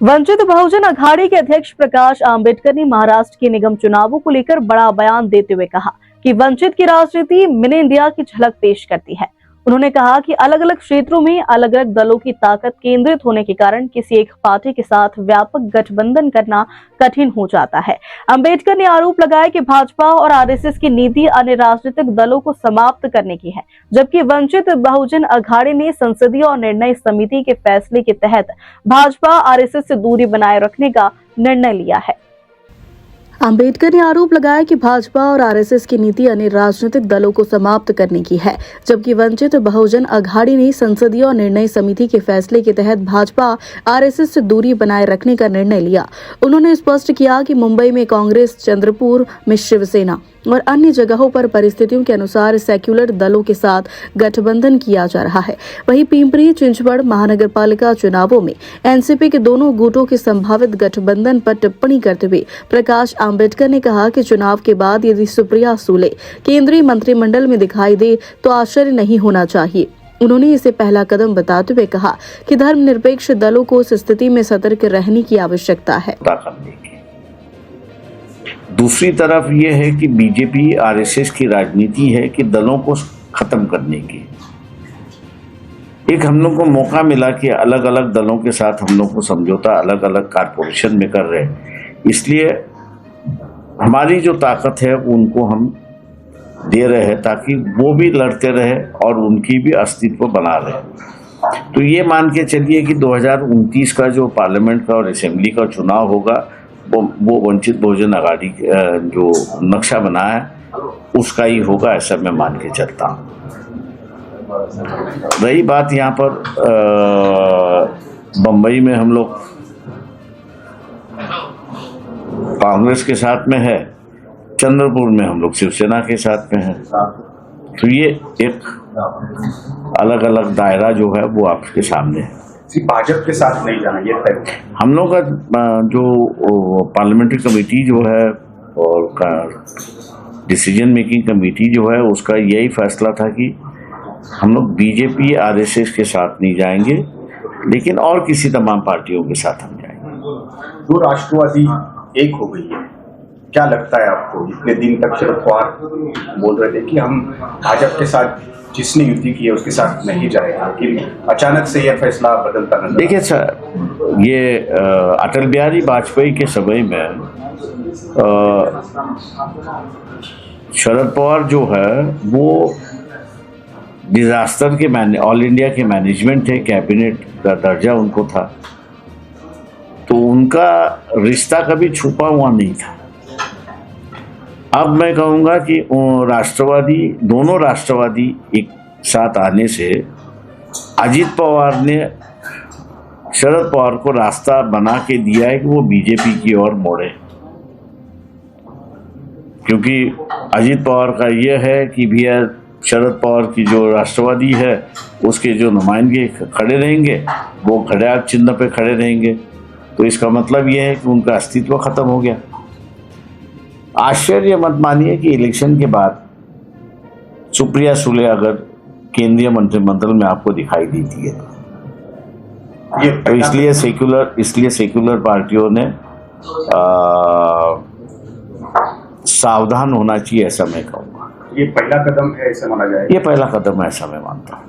वंचित बहुजन अघाड़ी के अध्यक्ष प्रकाश आंबेडकर ने महाराष्ट्र के निगम चुनावों को लेकर बड़ा बयान देते हुए कहा कि वंचित की राजनीति मिनी इंडिया की झलक पेश करती है। उन्होंने कहा कि अलग अलग क्षेत्रों में अलग अलग दलों की ताकत केंद्रित होने के कारण किसी एक पार्टी के साथ व्यापक गठबंधन करना कठिन हो जाता है। अंबेडकर ने आरोप लगाया कि भाजपा और आरएसएस की नीति अन्य राजनीतिक दलों को समाप्त करने की है, जबकि वंचित बहुजन अघाड़ी ने संसदीय और निर्णय समिति के फैसले के तहत भाजपा आरएसएस से दूरी बनाए रखने का निर्णय लिया है। अंबेडकर ने आरोप लगाया कि भाजपा और आरएसएस की नीति अन्य राजनीतिक दलों को समाप्त करने की है, जबकि वंचित बहुजन अघाड़ी ने संसदीय और निर्णय समिति के फैसले के तहत भाजपा आरएसएस से दूरी बनाए रखने का निर्णय लिया। उन्होंने स्पष्ट किया कि मुंबई में कांग्रेस, चंद्रपुर में शिवसेना और अन्य जगहों पर परिस्थितियों के अनुसार सेक्युलर दलों के साथ गठबंधन किया जा रहा है। वहीं पिंपरी चिंचवड़ महानगरपालिका चुनावों में एनसीपी के दोनों गुटों के संभावित गठबंधन पर टिप्पणी करते हुए प्रकाश आंबेडकर ने कहा कि चुनाव के बाद यदि सुप्रिया सुले केंद्रीय मंत्रिमंडल में दिखाई दे तो आश्चर्य नहीं होना चाहिए। उन्होंने इसे पहला कदम बताते हुए कहा कि धर्मनिरपेक्ष दलों को उस स्थिति में सतर्क रहने की आवश्यकता है। दूसरी तरफ यह है कि बीजेपी आरएसएस की राजनीति है कि दलों को खत्म करने की। एक हम लोग को मौका मिला कि अलग अलग दलों के साथ हम लोग को समझौता अलग अलग कारपोरेशन में कर रहे हैं, इसलिए हमारी जो ताकत है उनको हम दे रहे हैं ताकि वो भी लड़ते रहे और उनकी भी अस्तित्व बना रहे। तो ये मान के चलिए कि 2029 का जो पार्लियामेंट का और असेंबली का चुनाव होगा वो वंचित बहुजन अघाड़ी जो नक्शा बना है उसका ही होगा, ऐसा मैं मान के चलता हूँ। रही बात यहाँ पर बम्बई में हम लोग कांग्रेस के साथ में है, चंद्रपुर में हम लोग शिवसेना के साथ में है, तो ये एक अलग अलग दायरा जो है वो आपके सामने है। भाजपा के साथ नहीं जाना ये तय। हम लोग का जो पार्लियामेंट्री कमेटी जो है और डिसीजन मेकिंग कमेटी जो है उसका यही फैसला था कि हम लोग बीजेपी आरएसएस के साथ नहीं जाएंगे, लेकिन और किसी तमाम पार्टियों के साथ हम जाएंगे। दो राष्ट्रवादी एक हो गई है, क्या लगता है आपको? इतने दिन तक शरद पवार बोल रहे थे कि हम भाजपा के साथ जिसने युति की है उसके साथ नहीं जाएगा, लेकिन अचानक से यह फैसला बदलता नजर। देखिए सर, ये अटल बिहारी वाजपेयी के समय में शरद पवार जो है वो डिजास्टर के ऑल इंडिया के मैनेजमेंट थे, कैबिनेट का दर्जा उनको था, तो उनका रिश्ता कभी छुपा हुआ नहीं था। अब मैं कहूँगा कि दोनों राष्ट्रवादी एक साथ आने से अजित पवार ने शरद पवार को रास्ता बना के दिया है कि वो बीजेपी की ओर मोड़े, क्योंकि अजित पवार का यह है कि भैया शरद पवार की जो राष्ट्रवादी है उसके जो नुमाइंदे खड़े रहेंगे वो घड़ियाल चिन्ह पे खड़े रहेंगे, तो इसका मतलब यह है कि उनका अस्तित्व खत्म हो गया। आश्चर्य मत मानिए कि इलेक्शन के बाद सुप्रिया सुले अगर केंद्रीय मंत्रिमंडल में आपको दिखाई देती है तो इसलिए सेक्युलर पार्टियों ने सावधान होना चाहिए, ऐसा मैं कहूँगा। ये पहला कदम है ऐसा माना जाए? ये पहला कदम है ऐसा मैं मानता हूँ।